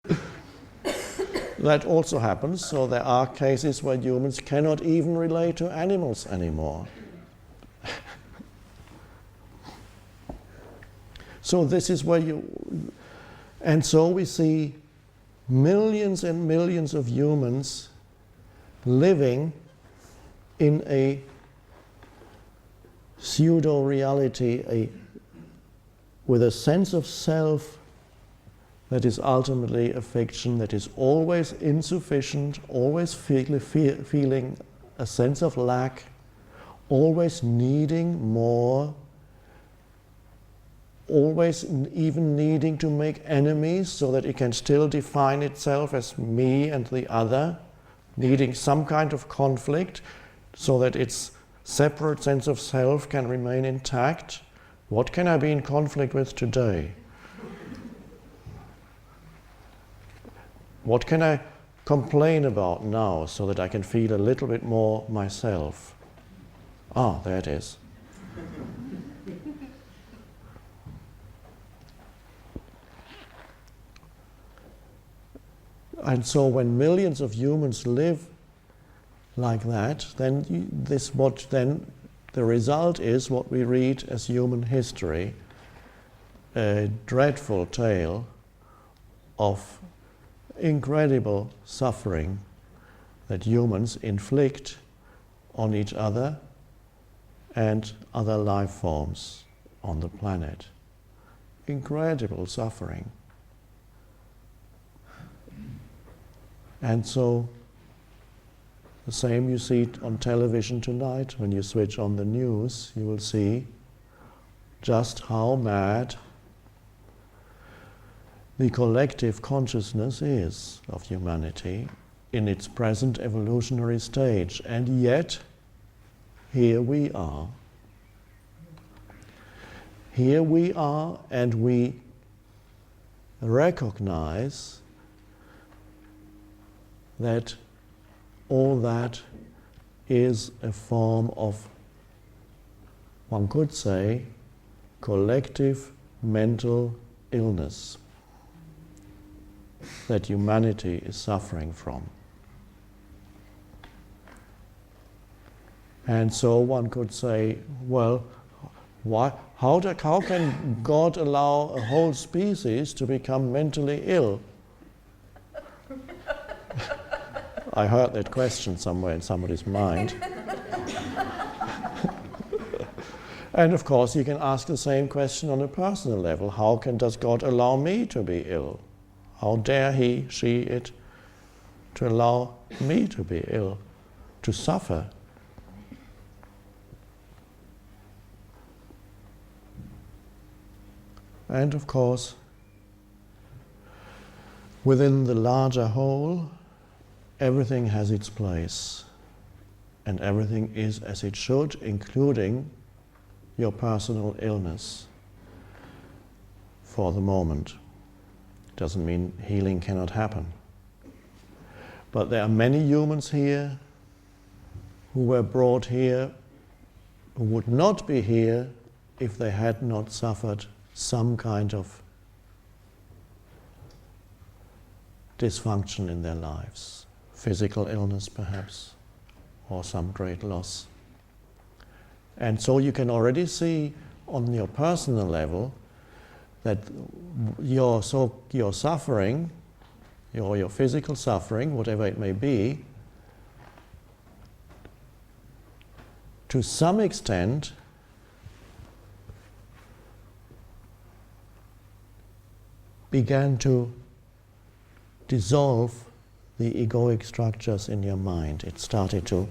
That also happens, so there are cases where humans cannot even relate to animals anymore. So this is where and so we see millions and millions of humans living in a pseudo-reality, with a sense of self that is ultimately a fiction, that is always insufficient, always feeling a sense of lack, always needing more, always even needing to make enemies so that it can still define itself as me and the other, needing some kind of conflict so that its separate sense of self can remain intact. What can I be in conflict with today? What can I complain about now so that I can feel a little bit more myself? Ah, there it is. And so when millions of humans live like that, then the result is what we read as human history, a dreadful tale of incredible suffering that humans inflict on each other and other life forms on the planet. Incredible suffering. And so the same you see on television tonight. When you switch on the news, you will see just how mad the collective consciousness is of humanity in its present evolutionary stage. And yet, here we are. Here we are, and we recognize that all that is a form of, one could say, collective mental illness that humanity is suffering from. And so one could say, well, how can God allow a whole species to become mentally ill? I heard that question somewhere in somebody's mind. And of course you can ask the same question on a personal level. Does God allow me to be ill? How dare he, she, it, to allow me to be ill, to suffer? And of course, within the larger whole, everything has its place, and everything is as it should, including your personal illness for the moment. Doesn't mean healing cannot happen. But there are many humans here who were brought here, who would not be here if they had not suffered some kind of dysfunction in their lives. Physical illness perhaps, or some great loss. And so you can already see on your personal level that your suffering, your physical suffering, whatever it may be, to some extent began to dissolve the egoic structures in your mind. It started to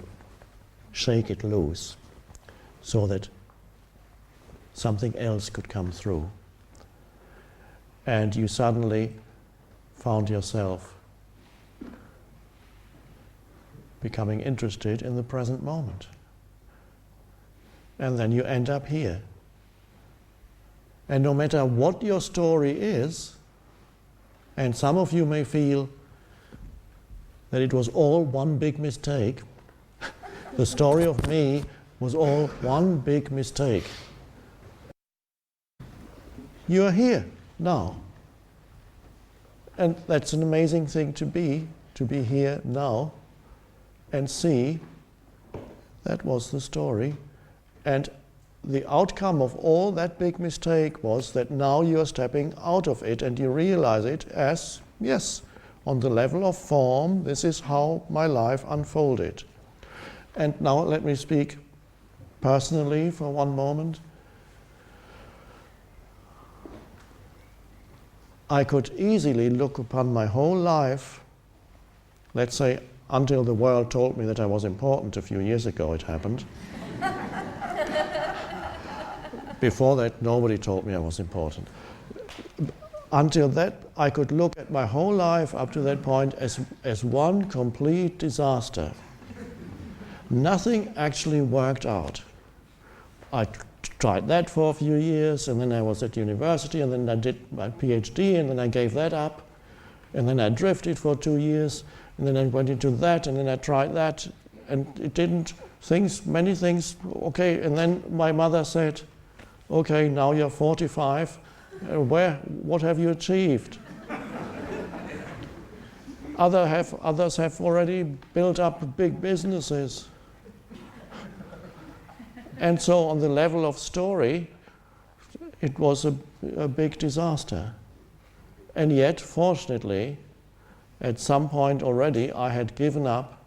shake it loose so that something else could come through. And you suddenly found yourself becoming interested in the present moment. And then you end up here. And no matter what your story is, and some of you may feel that it was all one big mistake, the story of me was all one big mistake. You are here now. And that's an amazing thing to be here now and see that was the story. And the outcome of all that big mistake was that now you're stepping out of it and you realize it as, yes, on the level of form, this is how my life unfolded. And now let me speak personally for one moment. I could easily look upon my whole life, let's say until the world told me that I was important a few years ago, it happened. Before that, nobody told me I was important. Until that, I could look at my whole life up to that point as one complete disaster. Nothing actually worked out. I tried that for a few years, and then I was at university, and then I did my PhD, and then I gave that up, and then I drifted for 2 years, and then I went into that, and then I tried that, and it didn't, many things, okay, and then my mother said, okay, now you're 45, what have you achieved? Others have already built up big businesses. And so on the level of story, it was a big disaster. And yet, fortunately, at some point already, I had given up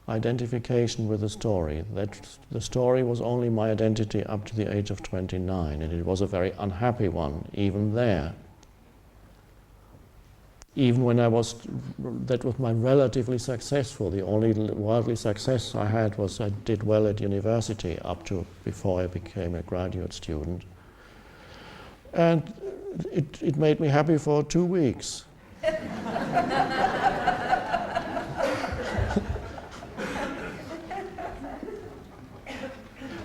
identification with the story. That the story was only my identity up to the age of 29, and it was a very unhappy one, even there. Even when that was my relatively successful. The only worldly success I had was I did well at university up to before I became a graduate student. And it made me happy for 2 weeks.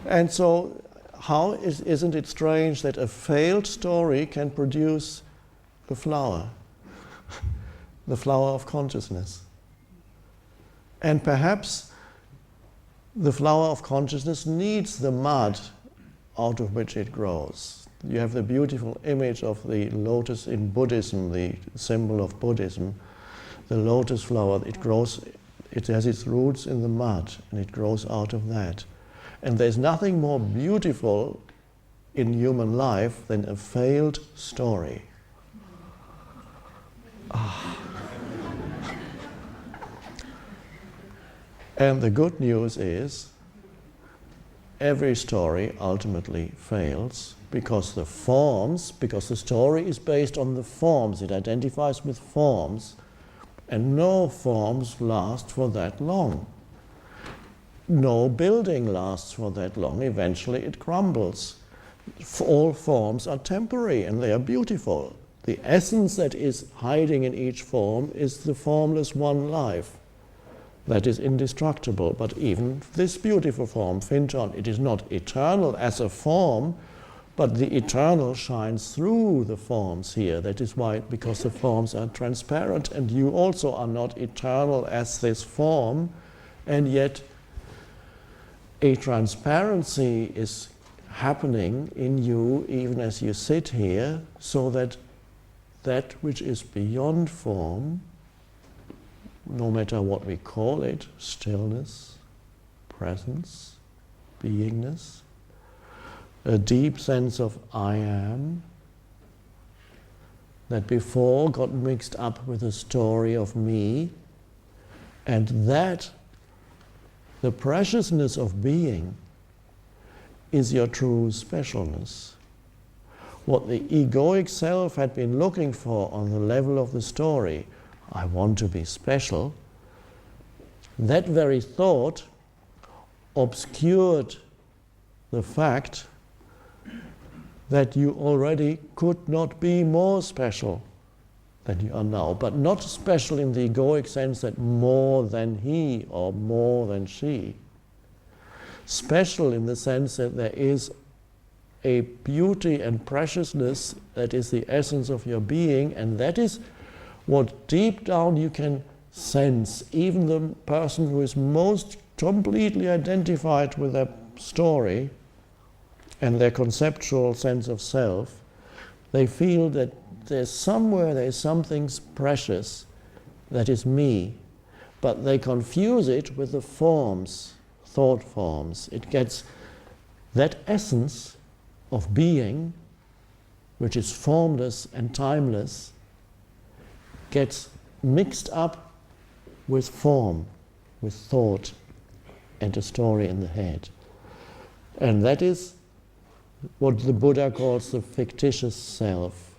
And so, isn't it strange that a failed story can produce a flower? The flower of consciousness. And perhaps the flower of consciousness needs the mud out of which it grows. You have the beautiful image of the lotus in Buddhism, the symbol of Buddhism. The lotus flower, it has its roots in the mud, and it grows out of that. And there's nothing more beautiful in human life than a failed story. And the good news is, every story ultimately fails because the story is based on the forms, it identifies with forms, and no forms last for that long. No building lasts for that long. Eventually it crumbles. All forms are temporary and they are beautiful. The essence that is hiding in each form is the formless one life. That is indestructible. But even this beautiful form, FINDHORN, it is not eternal as a form, but the eternal shines through the forms here. That is why, because the forms are transparent, and you also are not eternal as this form, and yet a transparency is happening in you even as you sit here, so that that which is beyond form, no matter what we call it, stillness, presence, beingness, a deep sense of I am, that before got mixed up with the story of me, and that the preciousness of being is your true specialness. What the egoic self had been looking for on the level of the story, I want to be special, that very thought obscured the fact that you already could not be more special than you are now, but not special in the egoic sense that more than he or more than she. Special in the sense that there is a beauty and preciousness that is the essence of your being, and that is what deep down you can sense. Even the person who is most completely identified with their story and their conceptual sense of self, They feel that there's something precious that is me, but they confuse it with the forms, thought forms. It gets that essence of being, which is formless and timeless, gets mixed up with form, with thought, and a story in the head. And that is what the Buddha calls the fictitious self.